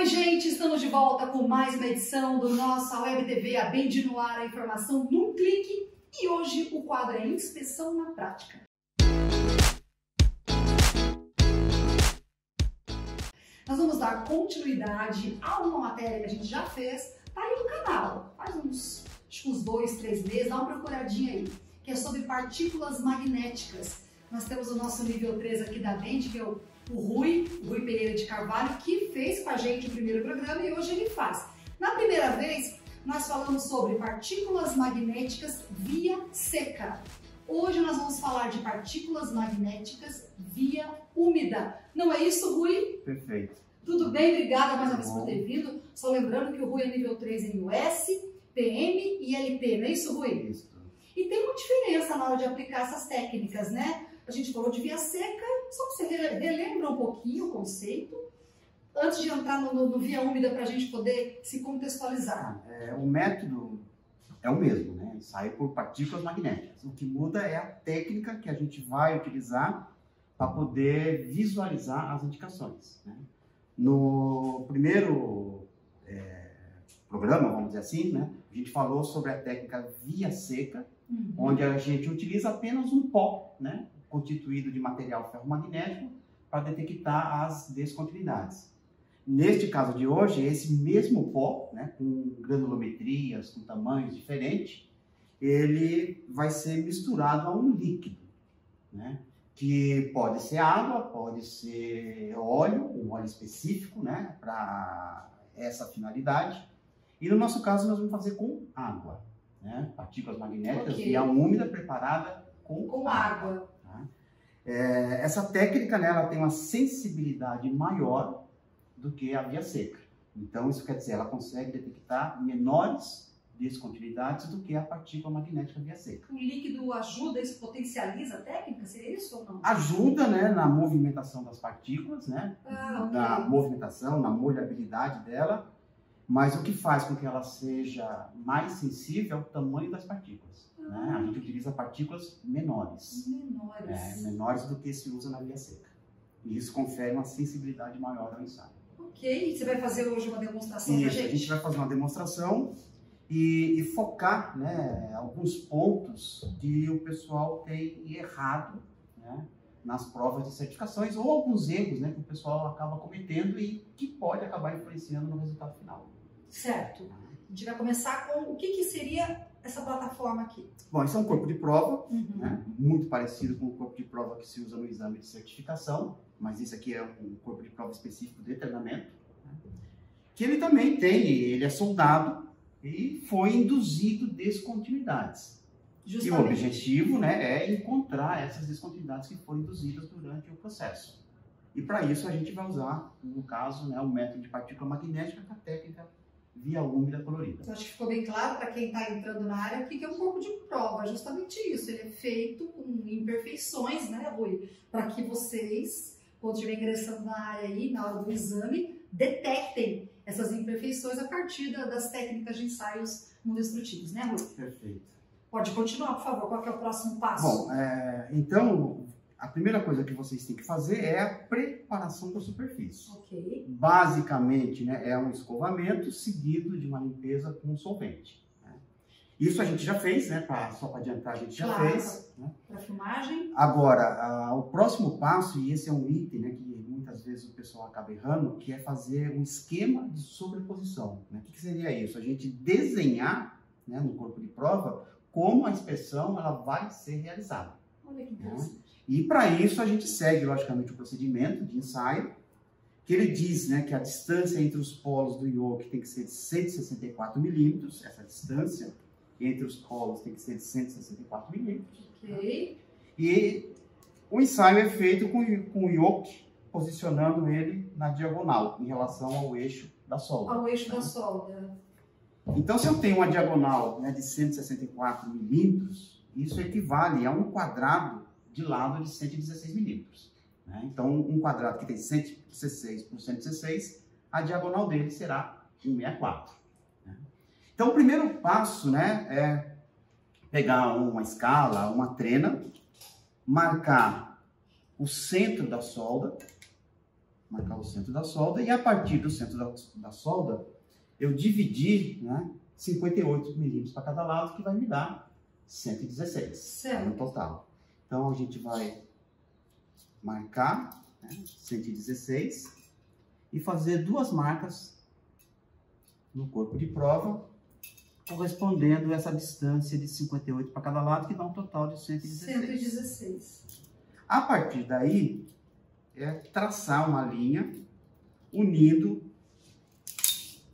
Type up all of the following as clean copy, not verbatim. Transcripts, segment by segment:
gente, estamos de volta com mais uma edição do nosso Web TV, a Bend no Ar, a informação num clique. E hoje o quadro é Inspeção na Prática. Nós vamos dar continuidade a uma matéria que a gente já fez, tá aí no canal, faz uns 2, 3 meses, dá uma procuradinha aí, que é sobre partículas magnéticas. Nós temos o nosso nível 3 aqui da Bend, que é o Rui Pereira de Carvalho, que fez com a gente o primeiro programa e hoje ele faz. Na primeira vez, nós falamos sobre partículas magnéticas via seca. Hoje nós vamos falar de partículas magnéticas via úmida. Não é isso, Rui? Perfeito. Tudo bem? Obrigada mais uma vez por ter vindo. Só lembrando que o Rui é nível 3 em US, PM e LP, não é isso, Rui? Isso. E tem uma diferença na hora de aplicar essas técnicas, né? A gente falou de via seca, só que você relembra um pouquinho o conceito, antes de entrar no via úmida para a gente poder se contextualizar. O método é o mesmo, né? Sai por partículas magnéticas. O que muda é a técnica que a gente vai utilizar para poder visualizar as indicações, né? No primeiro programa, vamos dizer assim, né? A gente falou sobre a técnica via seca, onde a gente utiliza apenas um pó, né? Constituído de material ferromagnético para detectar as descontinuidades. Neste caso de hoje, esse mesmo pó, né, com granulometrias, com tamanhos diferentes, ele vai ser misturado a um líquido, né, que pode ser água, pode ser óleo, um óleo específico, né, para essa finalidade. E no nosso caso, nós vamos fazer com água, né, partículas magnéticas via úmida preparada com água. Essa técnica, né, ela tem uma sensibilidade maior do que a via seca. Então, isso quer dizer, ela consegue detectar menores descontinuidades do que a partícula magnética via seca. O líquido ajuda, isso potencializa a técnica? Seria isso ou não? Ajuda, né, na movimentação das partículas, né, na movimentação, na molhabilidade dela, mas o que faz com que ela seja mais sensível é o tamanho das partículas. Né? A gente utiliza partículas menores. Menores do que se usa na via seca. E isso confere uma sensibilidade maior ao ensaio. Ok, você vai fazer hoje uma demonstração para a gente? A gente vai fazer uma demonstração e focar, né, alguns pontos que o pessoal tem errado, né, nas provas de certificações, ou alguns erros, né, que o pessoal acaba cometendo e que pode acabar influenciando no resultado final. Certo. A gente vai começar com o que seria essa plataforma aqui. Bom, isso é um corpo de prova, né, muito parecido com o corpo de prova que se usa no exame de certificação, mas esse aqui é um corpo de prova específico de treinamento, né, que ele também ele é soldado e foi induzido descontinuidades. Justamente. E o objetivo, né, é encontrar essas descontinuidades que foram induzidas durante o processo. E para isso a gente vai usar, no caso, né, o método de partícula magnética, com a técnica via úmida colorida. Eu acho que ficou bem claro para quem está entrando na área o que é um corpo de prova, justamente isso. Ele é feito com imperfeições, né, Rui? Para que vocês, quando estiverem ingressando na área aí, na hora do exame, detectem essas imperfeições a partir das técnicas de ensaios não destrutivos, né, Rui? Perfeito. Pode continuar, por favor. Qual que é o próximo passo? Bom, então, a primeira coisa que vocês têm que fazer é a preparação da superfície. Ok. Basicamente, né, é um escovamento seguido de uma limpeza com solvente. Né? Isso a gente já fez, né? Só para adiantar, a gente já fez. Né? Para filmagem. Agora, o próximo passo, e esse é um item, né, que muitas vezes o pessoal acaba errando, que é fazer um esquema de sobreposição. Né? O que seria isso? A gente desenhar, né, no corpo de prova como a inspeção ela vai ser realizada. Olha que interessante. E para isso a gente segue, logicamente, o procedimento de ensaio, que ele diz, né, que a distância entre os polos do yoke tem que ser de 164 milímetros, essa distância entre os polos tem que ser de 164 milímetros. Ok. E o ensaio é feito com o yoke posicionando ele na diagonal, em relação ao eixo da solda. Ao eixo da solda. Então, se eu tenho uma diagonal, né, de 164 milímetros, isso equivale a um quadrado de lado de 116 milímetros. Né? Então, um quadrado que tem 116 por 116, a diagonal dele será 164. Né? Então, o primeiro passo, né, é pegar uma escala, uma trena, marcar o centro da solda marcar o centro da solda, e a partir do centro da solda, eu dividi, né, 58 milímetros para cada lado, que vai me dar 116 Certo. no total. Então, a gente vai marcar, né, 116 e fazer 2 marcas no corpo de prova, correspondendo a essa distância de 58 para cada lado, que dá um total de 116. A partir daí, é traçar uma linha unindo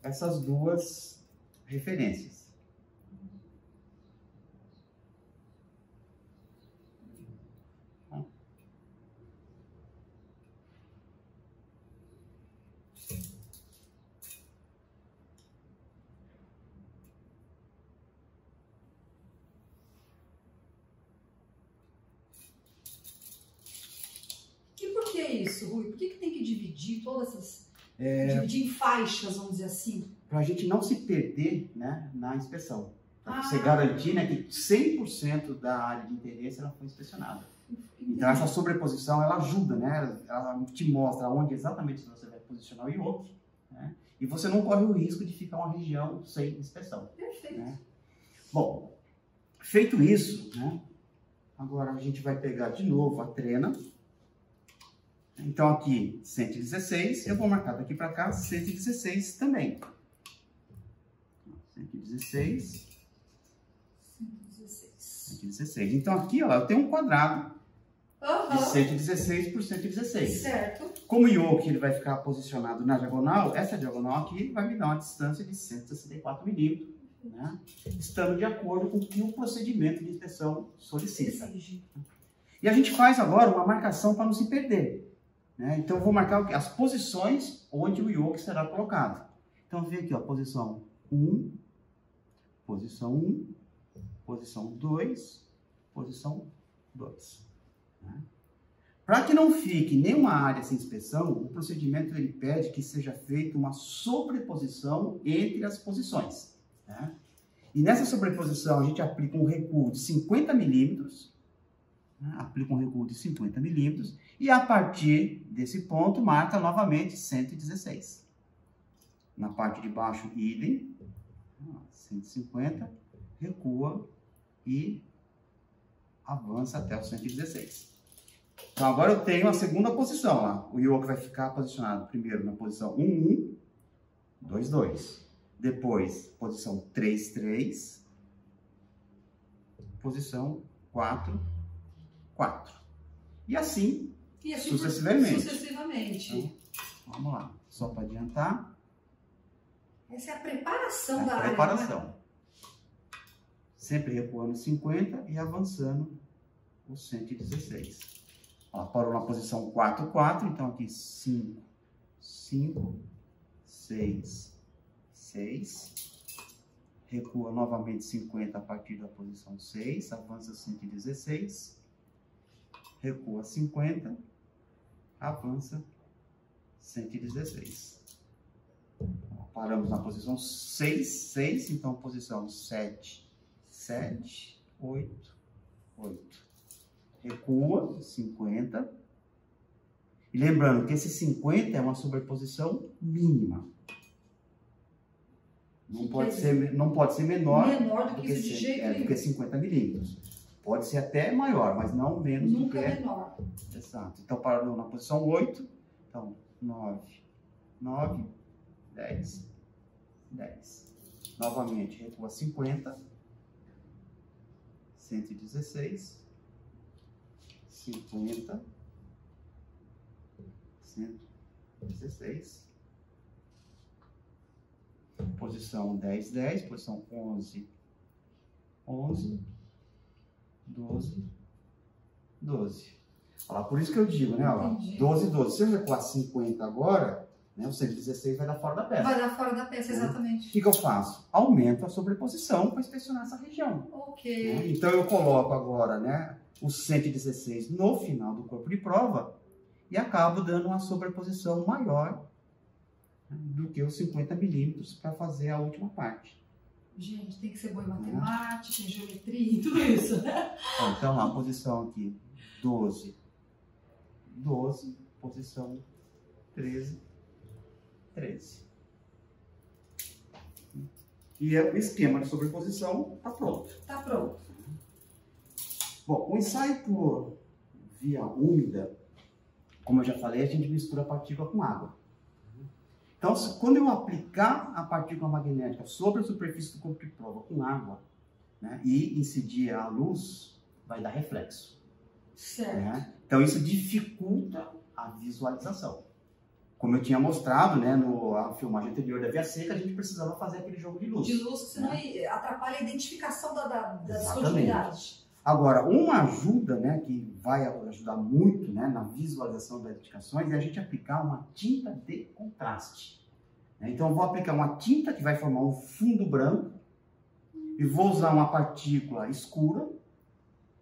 essas 2 referências. Por que isso, Rui? Por que tem que dividir todas essas... dividir em faixas, vamos dizer assim? Para a gente não se perder, né, na inspeção. Para você Ah. garantir, né, que 100% da área de interesse ela foi inspecionada. Então, essa sobreposição, ela ajuda, né? Ela te mostra onde exatamente você vai posicionar o yoke, né? E você não corre o risco de ficar uma região sem inspeção. Perfeito. Né? Bom, feito isso, né, agora a gente vai pegar de novo a trena. Então, aqui, 116, eu vou marcar daqui para cá 116 também. 116. 116. Então, aqui, ó, eu tenho um quadrado de 116 por 116. Certo. Como o yoke ele vai ficar posicionado na diagonal, essa diagonal aqui vai me dar uma distância de 164 milímetros, né? Estando de acordo com o que o procedimento de inspeção solicita. E a gente faz agora uma marcação para não se perder. Né? Então, eu vou marcar as posições onde o yoke será colocado. Então, vem aqui, ó, posição 1, posição 1, posição 2, posição 2. Né? Para que não fique nenhuma área sem inspeção, o procedimento ele pede que seja feita uma sobreposição entre as posições. Né? E nessa sobreposição, a gente aplica um recuo de 50 milímetros, aplica um recuo de 50 milímetros e a partir desse ponto marca novamente 116. Na parte de baixo, idem, 150, recua e avança até o 116. Então agora eu tenho a segunda posição lá. O yoke vai ficar posicionado primeiro na posição 1, 1, 2, 2. Depois, posição 3, 3. Posição 4, 4. E assim sucessivamente. Então, vamos lá. Só para adiantar. Essa é a preparação da preparação. área. Né? Sempre recuando 50 e avançando o 116. Ó, parou na posição 4, 4. Então aqui 5, 5, 6, 6. Recua novamente 50 a partir da posição 6. Avança 116. Recua 50, avança 116. Paramos na posição 6, 6, então posição 7, 7, 8, 8. Recua 50. E lembrando que esse 50 é uma sobreposição mínima. Não pode ser menor do que isso de jeito nenhum. Do que 50 milímetros. Pode ser até maior, mas não menos do que... Nunca menor. Exato. Então, parou na posição 8. Então, 9, 9, 10, 10. Novamente, recua 50. 116. 50. 116. Posição 10, 10. Posição 11, 11. 12, 12. Olha lá, por isso que eu digo, né? Olha lá, 12, 12. Se eu recuar 50 agora, né, o 116 vai dar fora da peça. Vai dar fora da peça, exatamente. O que eu faço? Aumento a sobreposição para inspecionar essa região. Ok. Né? Então eu coloco agora, né, o 116 no final do corpo de prova e acabo dando uma sobreposição maior, né, do que os 50 milímetros para fazer a última parte. Gente, tem que ser boa em matemática, em geometria, tudo isso, né? Então, a posição aqui, 12, 12, posição 13, 13. E o esquema de sobreposição está pronto. Está pronto. Bom, o ensaio por via úmida, como eu já falei, a gente mistura a partícula com água. Então, quando eu aplicar a partícula magnética sobre a superfície do corpo de prova com água, né, e incidir a luz, vai dar reflexo. Certo. Né? Então, isso dificulta a visualização. Como eu tinha mostrado, né, na filmagem anterior da via seca, a gente precisava fazer aquele jogo de luz. De luz, senão atrapalha a identificação da Exatamente. descontinuidade. Agora, uma ajuda, né, que vai ajudar muito, né, na visualização das indicações é a gente aplicar uma tinta de contraste. Então, eu vou aplicar uma tinta que vai formar um fundo branco e vou usar uma partícula escura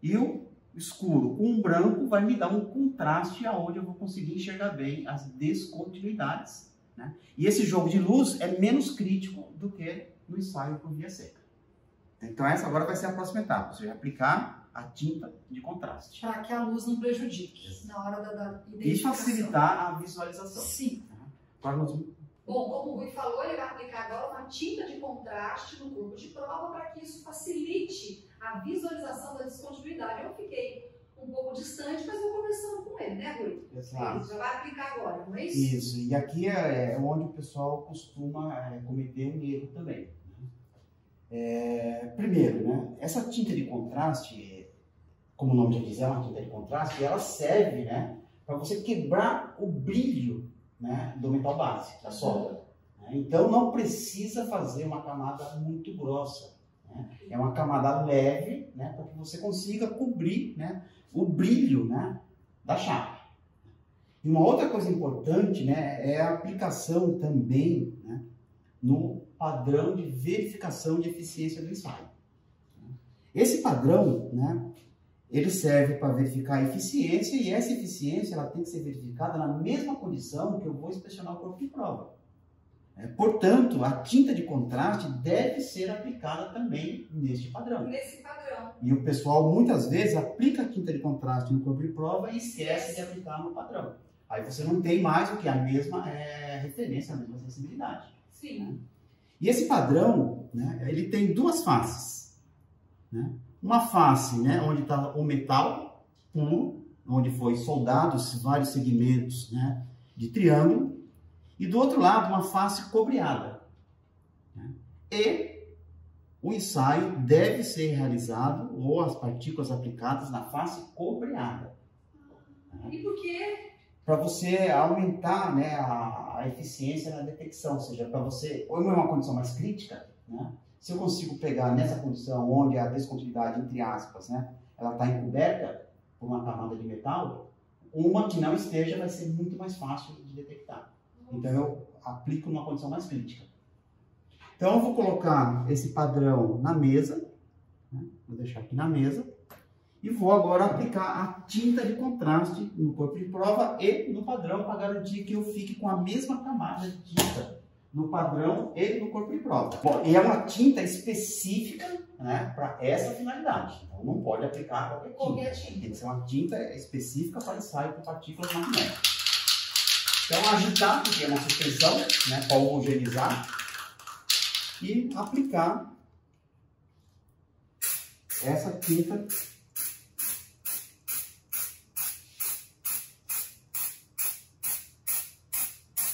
e o escuro com o branco vai me dar um contraste aonde eu vou conseguir enxergar bem as descontinuidades. Né? E esse jogo de luz é menos crítico do que no ensaio por via seca. Então essa agora vai ser a próxima etapa, você vai aplicar a tinta de contraste. Para que a luz não prejudique na hora da identificação. E facilitar a visualização. Sim. Agora nós... Bom, como o Rui falou, ele vai aplicar agora uma tinta de contraste no corpo de prova para que isso facilite a visualização da descontinuidade. Eu fiquei um pouco distante, mas vou conversando com ele, né, Rui? Exato. Ele já vai aplicar agora, não é isso? Isso, e aqui é onde o pessoal costuma cometer um erro também. Primeiro, né, essa tinta de contraste, como o nome já diz, é uma tinta de contraste, ela serve, né, para você quebrar o brilho, né, do metal base, da solda. Então não precisa fazer uma camada muito grossa. Né? É uma camada leve, né, para que você consiga cobrir, né, o brilho, né, da chapa. E uma outra coisa importante, né, é a aplicação também, né, no padrão de verificação de eficiência do ensaio. Esse padrão, né, ele serve para verificar a eficiência e essa eficiência ela tem que ser verificada na mesma condição que eu vou inspecionar o corpo de prova. Portanto, a tinta de contraste deve ser aplicada também neste padrão. Nesse padrão. E o pessoal muitas vezes aplica a tinta de contraste no corpo de prova e esquece de aplicar no padrão. Aí você não tem mais o que? A mesma referência, a mesma sensibilidade. Sim. Né? E esse padrão, né, ele tem duas faces. Né? Uma face, né, onde está o metal puro, onde foi soldados vários segmentos, né, de triângulo, e do outro lado uma face cobreada. Né? E o ensaio deve ser realizado, ou as partículas aplicadas na face cobreada. E por quê? Para você aumentar, né, a eficiência na detecção, ou seja, para você, ou em uma condição mais crítica, né, se eu consigo pegar nessa condição onde a descontinuidade, entre aspas, né, ela está encoberta por uma camada de metal, uma que não esteja vai ser muito mais fácil de detectar. Então eu aplico numa condição mais crítica. Então eu vou colocar esse padrão na mesa, né, vou deixar aqui na mesa, e vou agora aplicar a tinta de contraste no corpo de prova e no padrão para garantir que eu fique com a mesma camada de tinta no padrão e no corpo de prova. Bom, e é uma tinta específica, né, para essa finalidade. Então não pode aplicar qualquer tinta. Tem que ser uma tinta específica para ensaio por partículas magnéticas. Então agitar, porque é uma suspensão, né, para homogeneizar e aplicar essa tinta .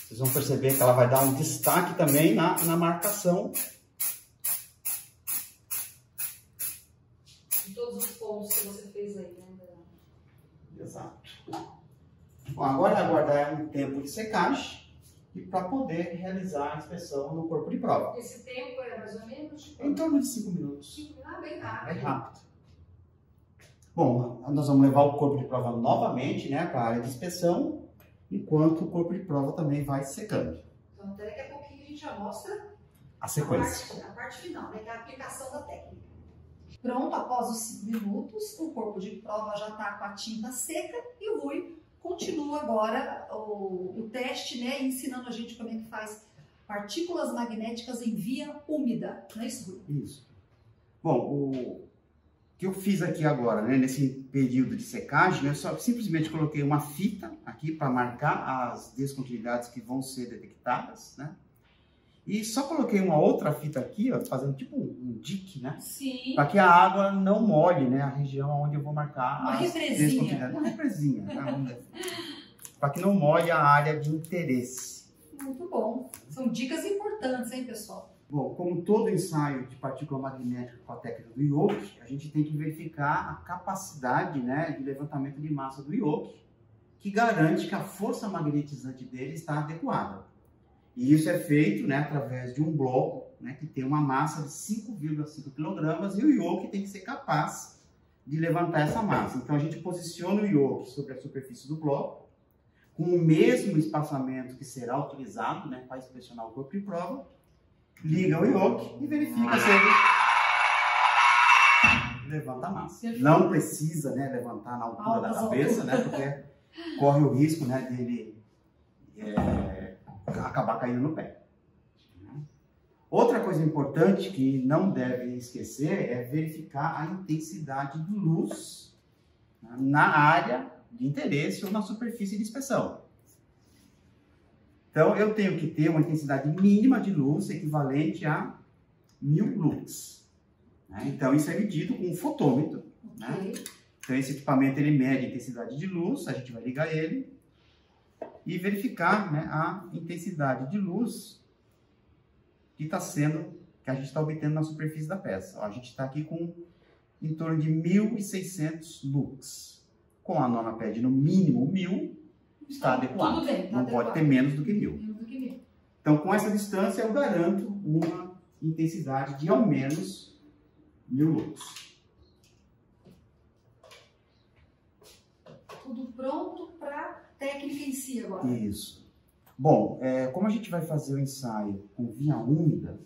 Vocês vão perceber que ela vai dar um destaque também na marcação. De todos os pontos que você fez aí, né? Exato. Bom, agora é aguardar um tempo de secagem e para poder realizar a inspeção no corpo de prova. Esse tempo é mais ou menos? Em torno de 5 minutos. Bem rápido. É rápido. Bom, nós vamos levar o corpo de prova novamente, né, para a área de inspeção, enquanto o corpo de prova também vai secando. Então, daqui a pouquinho a gente já mostra A sequência. a parte final, né, que é a aplicação da técnica. Pronto, após os 5 minutos, o corpo de prova já está com a tinta seca e o Rui continua agora o teste, né, ensinando a gente como é que faz partículas magnéticas em via úmida. Não é isso, Rui? Isso. Bom, que eu fiz aqui agora, né, nesse período de secagem, eu só simplesmente coloquei uma fita aqui para marcar as descontinuidades que vão ser detectadas, né? E só coloquei uma outra fita aqui, ó, fazendo tipo um dique, né? Sim. Para que a água não molhe, né, a região onde eu vou marcar Uma as represinha. descontinuidades. Uma represinha, né? Para que não molhe a área de interesse. Muito bom. São dicas importantes, hein, pessoal? Bom, como todo ensaio de partícula magnética com a técnica do Yoke, a gente tem que verificar a capacidade, né, de levantamento de massa do Yoke, que garante que a força magnetizante dele está adequada. E isso é feito, né, através de um bloco, né, que tem uma massa de 5,5 kg e o Yoke tem que ser capaz de levantar essa massa. Então a gente posiciona o Yoke sobre a superfície do bloco, com o mesmo espaçamento que será utilizado, né, para inspecionar o corpo de prova, liga o Yoke e verifica se ele levanta a massa. Não precisa, né, levantar na altura da cabeça, né, porque corre o risco, né, dele acabar caindo no pé. Outra coisa importante que não deve esquecer é verificar a intensidade de luz na área de interesse ou na superfície de inspeção. Então, eu tenho que ter uma intensidade mínima de luz equivalente a 1000 lux. Né? Então, isso é medido com um fotômetro. Né? Então, esse equipamento ele mede a intensidade de luz, a gente vai ligar ele e verificar, né, a intensidade de luz que a gente está obtendo na superfície da peça. Ó, a gente está aqui com em torno de 1600 lux. Com a nona pede no mínimo 1000, está adequado. Tudo bem, não pode ter menos do que 1000. Menos do que 1000. Então, com essa distância, eu garanto uma intensidade de ao menos 1000 lux. Tudo pronto para a técnica em si agora. Isso. Bom, como a gente vai fazer o ensaio com via úmida,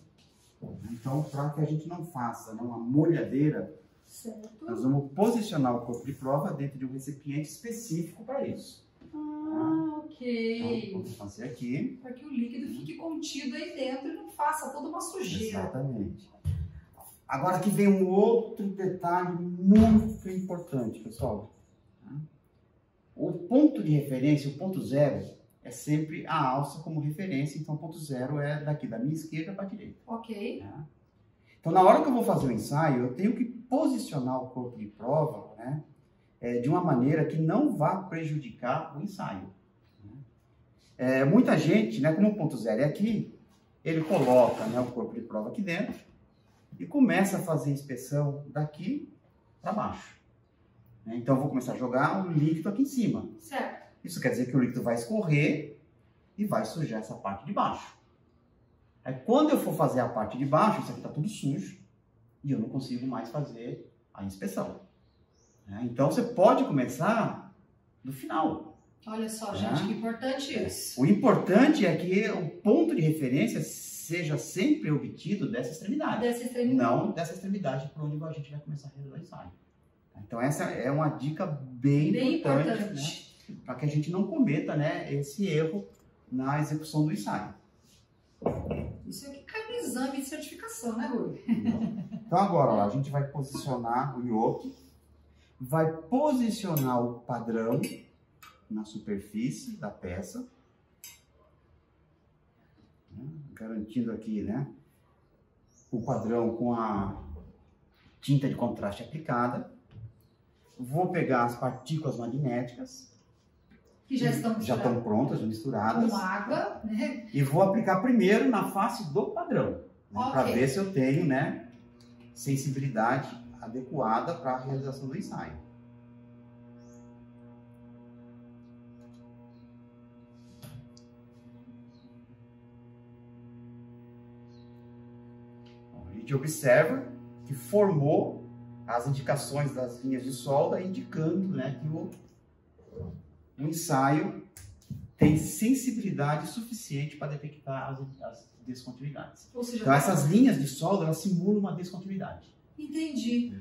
então, para que a gente não faça, né, uma molhadeira, certo. Nós vamos posicionar o corpo de prova dentro de um recipiente específico para isso. Ok. Então, vamos fazer aqui. Para que o líquido fique contido aí dentro e não faça toda uma sujeira. Exatamente. Agora aqui vem um outro detalhe muito importante, pessoal. O ponto de referência, o ponto zero, é sempre a alça como referência. Então, o ponto zero é daqui da minha esquerda para a direita. Ok. Então, na hora que eu vou fazer o ensaio, eu tenho que posicionar o corpo de prova, né, de uma maneira que não vá prejudicar o ensaio. Muita gente, né, como o ponto zero é aqui, ele coloca, né, o corpo de prova aqui dentro e começa a fazer a inspeção daqui para baixo. Então, eu vou começar a jogar o líquido aqui em cima. Certo. Isso quer dizer que o líquido vai escorrer e vai sujar essa parte de baixo. Aí, quando eu for fazer a parte de baixo, isso aqui está tudo sujo e eu não consigo mais fazer a inspeção. Então, você pode começar do final. Olha só, gente, que importante isso. O importante é que o ponto de referência seja sempre obtido dessa extremidade. Dessa extremidade. Não dessa extremidade por onde a gente vai começar a realizar o ensaio. Então, essa é uma dica bem importante. Né, para que a gente não cometa, né, esse erro na execução do ensaio. Isso aqui cai no exame de certificação, né, Rui? Então agora, ó, a gente vai posicionar o Yoke, vai posicionar o padrão na superfície da peça, garantindo aqui, né, o padrão com a tinta de contraste aplicada. Vou pegar as partículas magnéticas, que já estão prontas, já misturadas, com água, né? E vou aplicar primeiro na face do padrão, né, para ver se eu tenho, né, sensibilidade adequada para a realização do ensaio. A gente observa que formou as indicações das linhas de solda, indicando, né, que o ensaio tem sensibilidade suficiente para detectar as descontinuidades. Ou seja, então, essas linhas de solda, elas simulam uma descontinuidade. Entendi.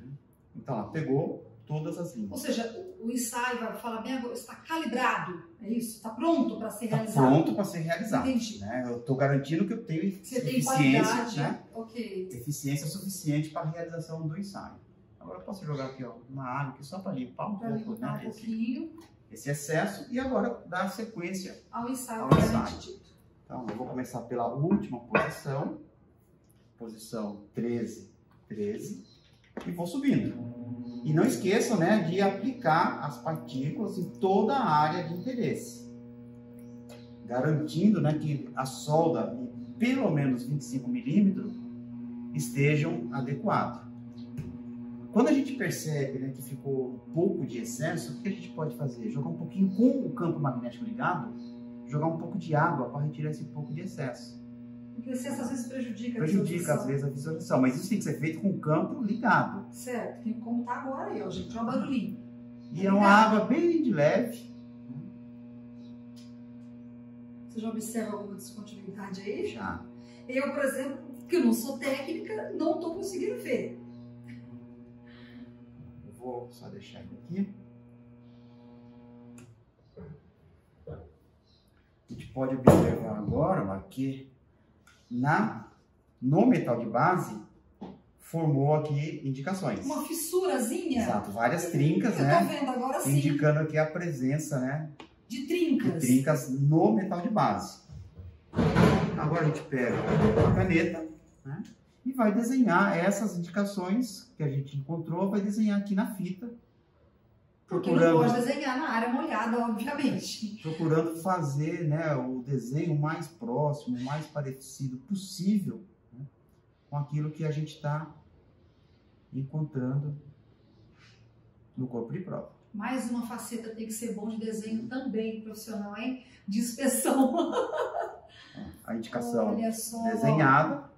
Então, ela pegou todas as linhas. Ou seja, o ensaio vai falar bem, está calibrado, é isso? Está pronto para ser realizado? Está pronto para ser realizado. Entendi. Né? Eu estou garantindo que eu tenho Você tem eficiência, qualidade, né? ok. Eficiência suficiente para a realização do ensaio. Agora eu posso jogar aqui, ó, uma água aqui só para limpar um Para pouco, limpar né? um pouquinho. Esse excesso e agora dar sequência Ao ensaio. ao ensaio. Então, eu vou começar pela última posição. Posição 13, 13. E vou subindo. E não esqueçam, né, de aplicar as partículas em toda a área de interesse. Garantindo, né, que a solda em pelo menos 25 milímetros estejam adequados. Quando a gente percebe, né, que ficou um pouco de excesso, o que a gente pode fazer? Jogar um pouquinho com o campo magnético ligado, jogar um pouco de água para retirar esse pouco de excesso. Porque o excesso às vezes prejudica a Prejudica às vezes a visualização, mas isso tem que ser feito com o campo ligado. Certo, tem como tá agora aí, ó, gente, olha o barulhinho. E é uma água bem de leve. Você já observa alguma descontinuidade aí? Já. Eu, por exemplo, que eu não sou técnica, não estou conseguindo ver. Eu vou só deixar ele aqui. A gente pode observar agora, ó, que no metal de base formou aqui indicações. Uma fissurazinha? Exato, várias trincas, eu né? tô vendo agora sim. Indicando aqui a presença, né? De trincas. De trincas no metal de base. Agora a gente pega a caneta, né? E vai desenhar essas indicações que a gente encontrou, vai desenhar aqui na fita. Porque não pode desenhar na área molhada, obviamente. Procurando fazer, né, o desenho mais próximo, o mais parecido possível, né, com aquilo que a gente está encontrando no corpo de prova. Mais uma faceta tem que ser bom de desenho também, profissional, hein? De inspeção. A indicação Olha só. desenhada.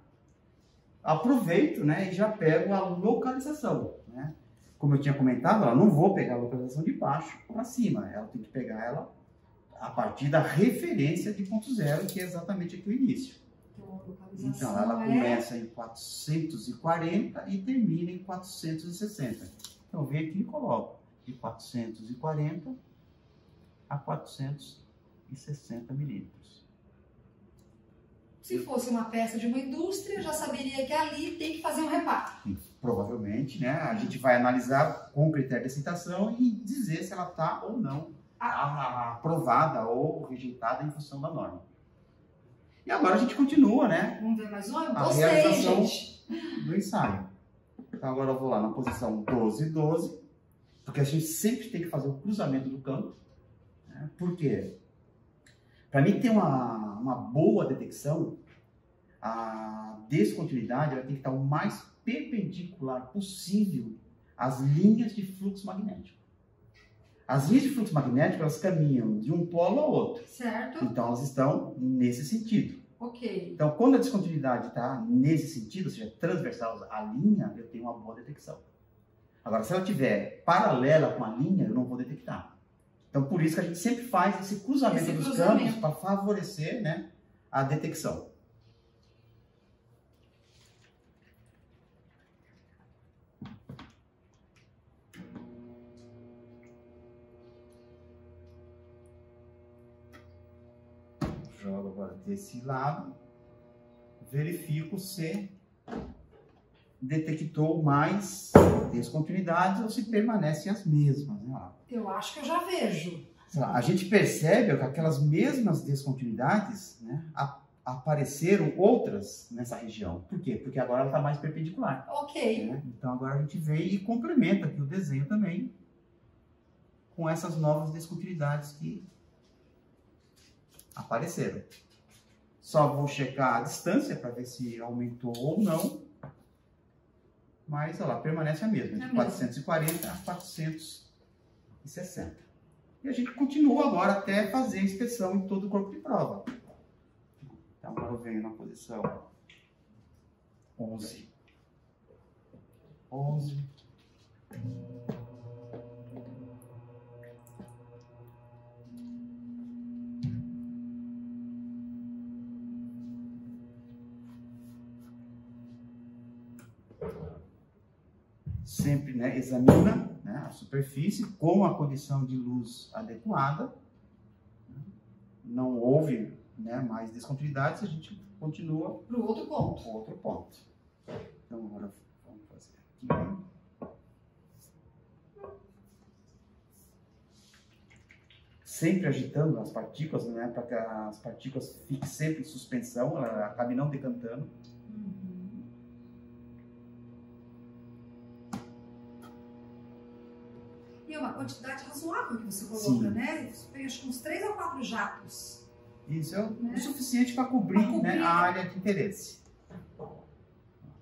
Aproveito, né, e já pego a localização, né? Como eu tinha comentado, eu não vou pegar a localização de baixo para cima, ela tem que pegar ela a partir da referência de ponto zero, que é exatamente aqui o início. Então, ela começa em 440 e termina em 460. Então, vem aqui e coloco de 440 a 460 milímetros. Se fosse uma peça de uma indústria, já saberia que ali tem que fazer um reparo. Provavelmente, né? A gente vai analisar com critério de aceitação e dizer se ela está ou não aprovada ou rejeitada em função da norma. E agora a gente continua, né? Vamos ver mais uma? A Gostei, realização gente. do ensaio. Então agora eu vou lá na posição 12, 12, porque a gente sempre tem que fazer o cruzamento do campo. Né? Por quê? Para mim ter uma boa detecção, a descontinuidade ela tem que estar o mais perpendicular possível às linhas de fluxo magnético. As linhas de fluxo magnético elas caminham de um polo ao outro. Certo. Então elas estão nesse sentido. Ok. Então quando a descontinuidade está nesse sentido, ou seja, transversal à linha, eu tenho uma boa detecção. Agora, se ela estiver paralela com a linha, eu não vou detectar. Então por isso que a gente sempre faz esse cruzamento dos campos para favorecer, né, a detecção. Jogo agora desse lado, verifico se detectou mais descontinuidades ou se permanecem as mesmas. Né? Eu acho que eu já vejo. A gente percebe que aquelas mesmas descontinuidades, né, apareceram outras nessa região. Por quê? Porque agora ela está mais perpendicular. Ok. Né? Então agora a gente vem e complementa aqui o desenho também com essas novas descontinuidades que apareceram. Só vou checar a distância para ver se aumentou ou não. Mas, olha lá, permanece a mesma, de 440 a 460. E a gente continua agora até fazer a inspeção em todo o corpo de prova. Então, agora eu venho na posição 11. 11. Sempre, né, examina, né, a superfície com a condição de luz adequada. Não houve, né, mais descontinuidades, a gente continua para o outro ponto. Então agora vamos fazer aqui. sempre agitando as partículas, né, para que as partículas fiquem sempre em suspensão, ela acabe não decantando. E é uma quantidade razoável que você coloca, Sim. né? Tem acho que uns 3 ou 4 jatos. Isso é Né? o suficiente para cobrir, né, a área de interesse.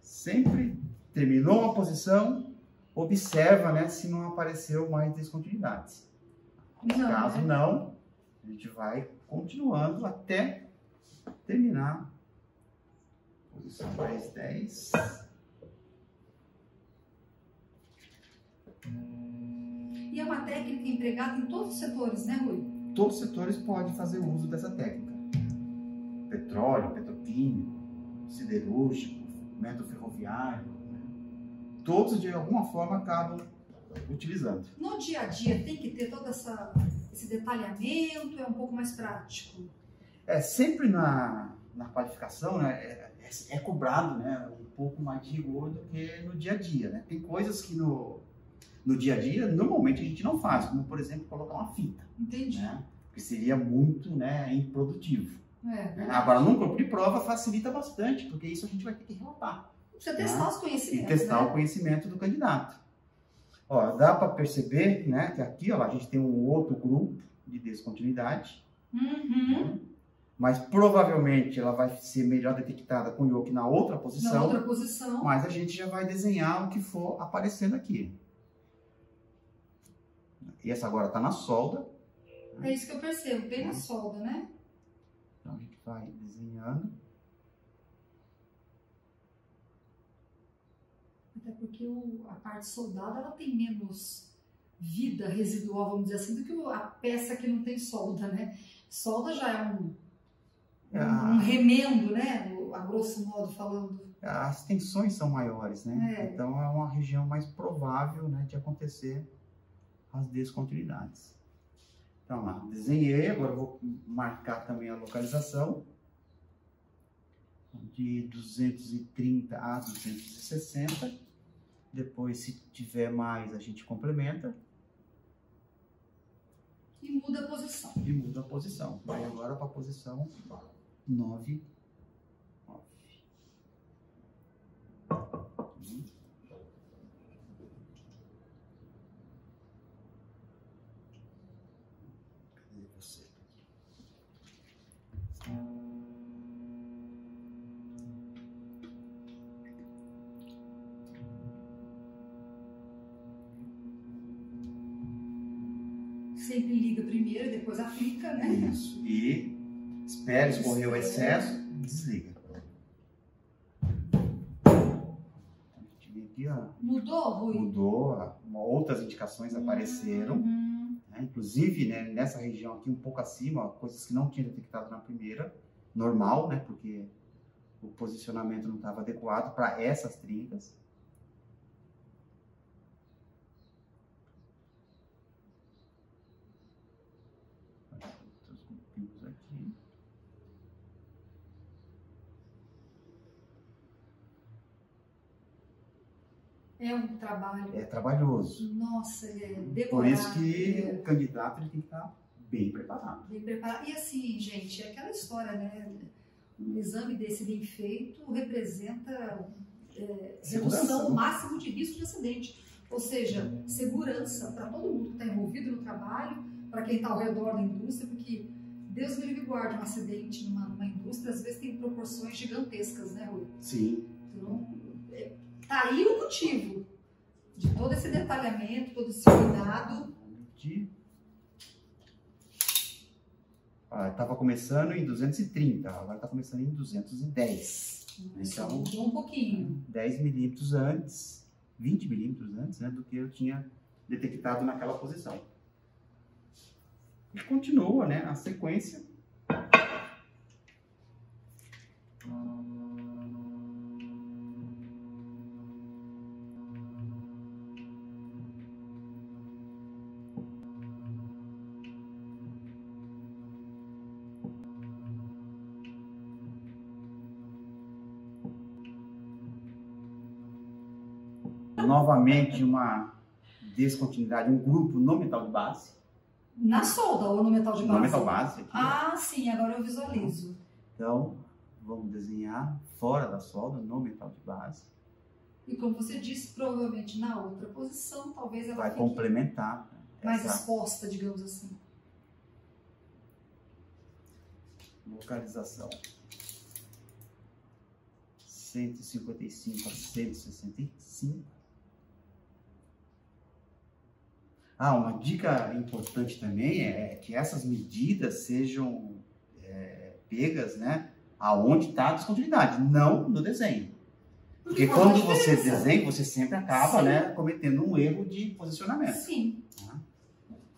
Sempre terminou uma posição, observa, né, se não apareceu mais descontinuidades. Caso né? não, a gente vai continuando até terminar. Posição 10, 10. E é uma técnica empregada em todos os setores, né, Rui? Todos os setores podem fazer uso dessa técnica. Petróleo, petroquímico, siderúrgico, método ferroviário, né? Todos de alguma forma acabam utilizando. No dia a dia tem que ter todo esse detalhamento, é um pouco mais prático? Sempre na qualificação, né, é cobrado, né, um pouco mais de rigor do que no dia a dia, né? Tem coisas que no dia a dia normalmente a gente não faz, como por exemplo colocar uma fita. Entendi. Né? Que seria muito, né, improdutivo. É. Agora, num corpo de prova facilita bastante, porque isso a gente vai ter que relatar. Precisa testar os conhecimentos. E testar né? o conhecimento do candidato. Ó, dá para perceber, né, que aqui ó, a gente tem um outro grupo de descontinuidade. Uhum. Mas provavelmente ela vai ser melhor detectada com o yoke na outra posição. Na outra posição. Mas a gente já vai desenhar o que for aparecendo aqui. E essa agora está na solda. É isso que eu percebo, bem na solda, né? Então a gente vai desenhando. Até porque a parte soldada ela tem menos vida residual, vamos dizer assim, do que a peça que não tem solda, né? Solda já é um remendo, né? A grosso modo falando. As tensões são maiores, né? É. Então é uma região mais provável, né, de acontecer as descontinuidades. Então lá, desenhei, agora eu vou marcar também a localização de 230 a 260. Depois, se tiver mais, a gente complementa. E muda a posição. E muda a posição. Vai agora para a posição 9. Cadê você? Sempre liga primeiro e depois aplica, né? Isso. E espera escorrer o excesso, desliga. Aqui, ó, Mudou, Rui? mudou, outras indicações apareceram, né? Inclusive, né, nessa região aqui um pouco acima, ó, coisas que não tinha detectado na primeira, normal, né, porque o posicionamento não estava adequado para essas trincas. Outros grupinhos aqui. É um trabalho. É trabalhoso. Nossa, é Por decorado. isso que o candidato ele tem que estar bem preparado. Bem preparado. E assim, gente, é aquela história, né? Um exame desse bem feito representa redução né? máximo de risco de acidente. Ou seja, segurança para todo mundo que está envolvido no trabalho, para quem está ao redor da indústria, porque Deus me livre e guarde um acidente numa indústria, às vezes tem proporções gigantescas, né, Rui? Sim. Então, tá aí o motivo de todo esse detalhamento, todo esse cuidado. Estava começando em 230, agora está começando em 210. Então, Então, um pouquinho. 10 milímetros antes, 20 milímetros antes, né, do que eu tinha detectado naquela posição. E continua, né, a sequência. Novamente uma descontinuidade, um grupo no metal de base. Na solda ou no metal de base? No metal base. Aqui, ah, sim, agora eu visualizo. Então, vamos desenhar fora da solda, no metal de base. E como você disse, provavelmente na outra posição, talvez ela vai fique complementar mais essa exposta, digamos assim. localização. 155 a 165. Uma dica importante também é que essas medidas sejam pegas, né, aonde está a descontinuidade, não no desenho. Porque quando você desenha, você sempre acaba, né, cometendo um erro de posicionamento. Sim.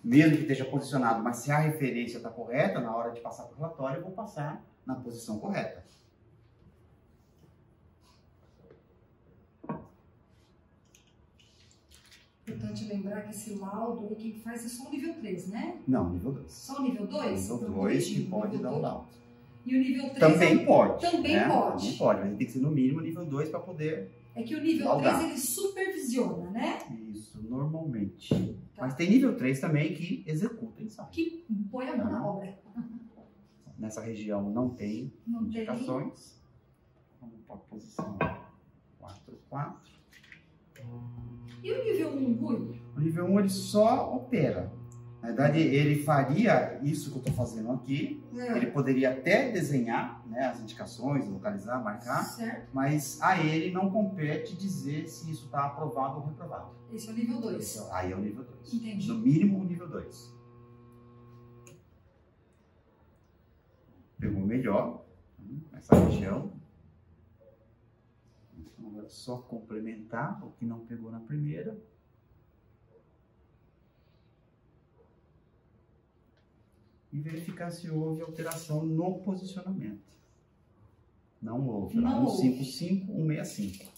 Mesmo que esteja posicionado, mas se a referência está correta, na hora de passar para o relatório, eu vou passar na posição correta. Importante lembrar que esse laudo aí, quem faz é só o nível 3, né? Não, nível 2. Só o nível 2? Nível 2 que pode dar o laudo. E o nível 3 também pode. Também pode. Também pode, mas tem que ser no mínimo nível 2 para poder. É que o nível laudar. 3 ele supervisiona, né? Isso, normalmente. Tá. Mas tem nível 3 também que executa ensaio. Que põe a mão na obra. Nessa região não tem indicações. Vamos para a posição 4. E o nível 1, Rui? O nível 1 ele só opera. Na verdade, ele faria isso que eu estou fazendo aqui. Ele poderia até desenhar, né, as indicações, localizar, marcar. Certo. Mas a ele não compete dizer se isso está aprovado ou reprovado. Esse é o nível 2. Aí é o nível 2. Entendi. No mínimo o nível 2. Pegou melhor essa região. Então, agora é só complementar o que não pegou na primeira. E verificar se houve alteração no posicionamento. Não houve. Não 155, 165.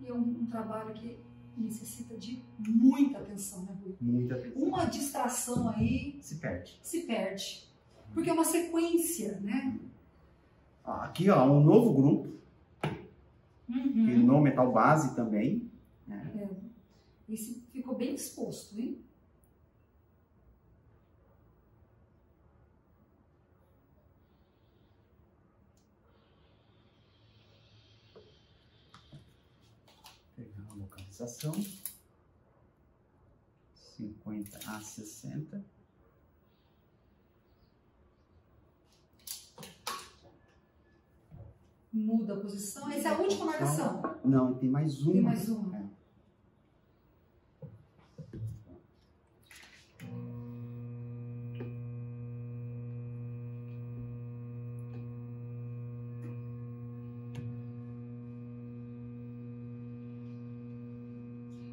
E é um trabalho que necessita de muita atenção, né, Rui? Muita atenção. Uma distração aí se perde. Porque é uma sequência, né? Aqui, ó, um novo grupo. Uhum. E no metal base também. Esse ficou bem exposto, hein? Pegar a localização. 50 a 60. Muda a posição. Essa é a última marcação? Não, tem mais uma. Tem mais uma.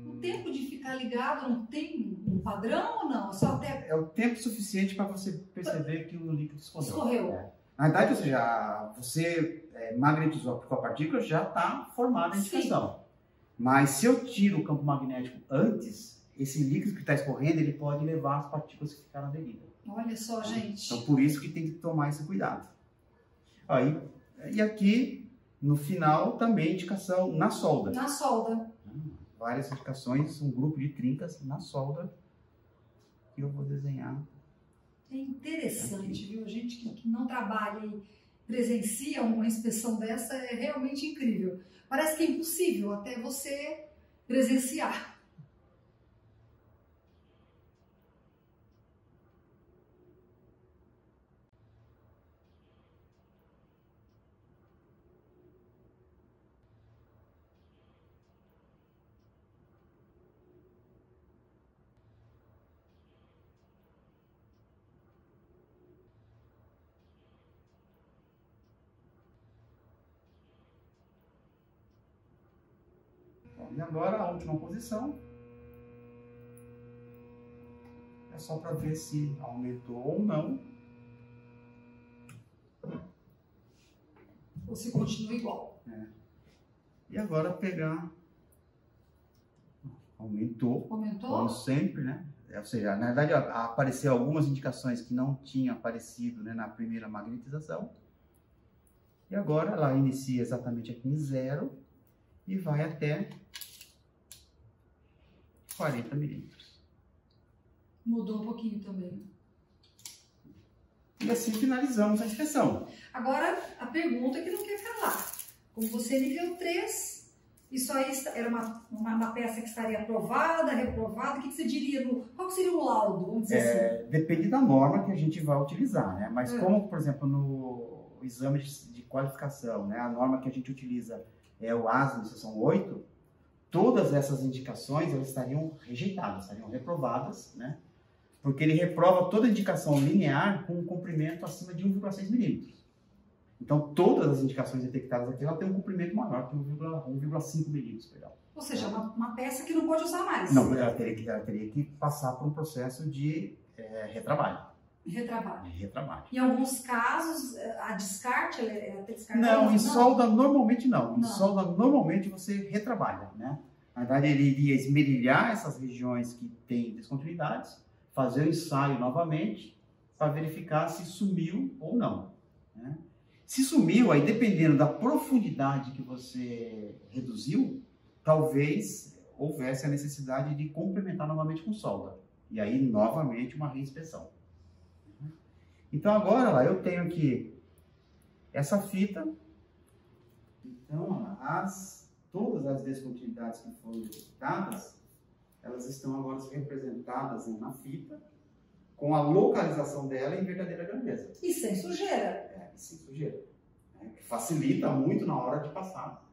O tempo de ficar ligado não tem um padrão ou não? Só até... É o tempo suficiente para você perceber que o líquido escorreu. Na verdade, ou seja, você magnetizou com a partícula, já está formada a indicação. Sim. Mas se eu tiro o campo magnético antes, esse líquido que está escorrendo, ele pode levar as partículas que ficaram aderidas. Olha só, gente. Então, por isso que tem que tomar esse cuidado. Aí, e aqui, no final, também indicação na solda. Na solda. Várias indicações, um grupo de trincas na solda que eu vou desenhar. É interessante, viu? A gente que não trabalha e presencia uma inspeção dessa é realmente incrível. Parece que é impossível até você presenciar. E agora a última posição é só para ver se aumentou ou não. Ou se continua igual. E agora pegar... Aumentou. Aumentou? Como sempre, né? ou seja, na verdade apareceu algumas indicações que não tinham aparecido, né, na primeira magnetização. E agora ela inicia exatamente aqui em 0 e vai até 40 milímetros. Mudou um pouquinho também. E assim finalizamos a inspeção. Agora, a pergunta que não quer calar. Como você é nível 3, isso aí era uma peça que estaria aprovada, reprovada, o que você diria? Qual seria o laudo, vamos dizer assim? Depende da norma que a gente vai utilizar, né? Mas como, por exemplo, no exame de qualificação, né? A norma que a gente utiliza é o ASME, seção 8, todas essas indicações elas estariam rejeitadas, estariam reprovadas, né? Porque ele reprova toda indicação linear com um comprimento acima de 1,6 milímetros. Então, todas as indicações detectadas aqui, ela tem um comprimento maior que 1,5 milímetros. Ou seja, uma peça que não pode usar mais. Não, ela teria que passar por um processo de retrabalho. Retrabalho. Em alguns casos, a descarte, ela tem descarte? Não, em solda normalmente não. Em solda normalmente você retrabalha, né? Na verdade, ele iria esmerilhar essas regiões que têm descontinuidades, fazer o ensaio novamente para verificar se sumiu ou não, né? Se sumiu, aí dependendo da profundidade que você reduziu, talvez houvesse a necessidade de complementar novamente com solda. E aí, novamente, uma reinspeção. Então, agora, lá, eu tenho aqui essa fita. Então, todas as descontinuidades que foram detectadas, elas estão agora representadas na fita, com a localização dela em verdadeira grandeza. E sem sujeira. Sem sujeira. Que facilita muito na hora de passar.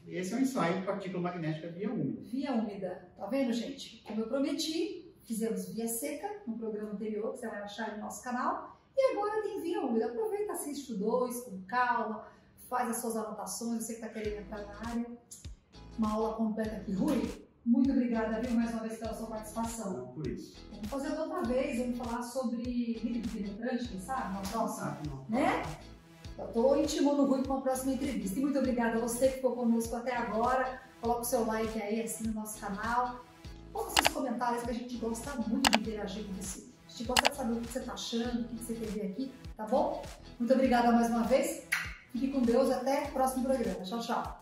Esse é um ensaio de partícula magnética via úmida. Via úmida. Tá vendo, gente? Como eu prometi, fizemos via seca no programa anterior, que você vai achar no nosso canal. E agora tem via úmida. Aproveita, assiste o 2 com calma, faz as suas anotações, você que está querendo entrar na área. Uma aula completa aqui. Rui, muito obrigada, viu, mais uma vez pela sua participação. Não, por isso. Vamos fazer outra vez, vamos falar sobre líquido penetrante, quem sabe, na próxima, né? Eu estou intimando o Rui para uma próxima entrevista. E muito obrigada a você que ficou conosco até agora. Coloca o seu like aí, assina o nosso canal. Coloca seus comentários, que a gente gosta muito de interagir com você. A gente gosta de saber o que você está achando, o que você quer ver aqui, tá bom? Muito obrigada mais uma vez. Fique com Deus, até o próximo programa. Tchau, tchau.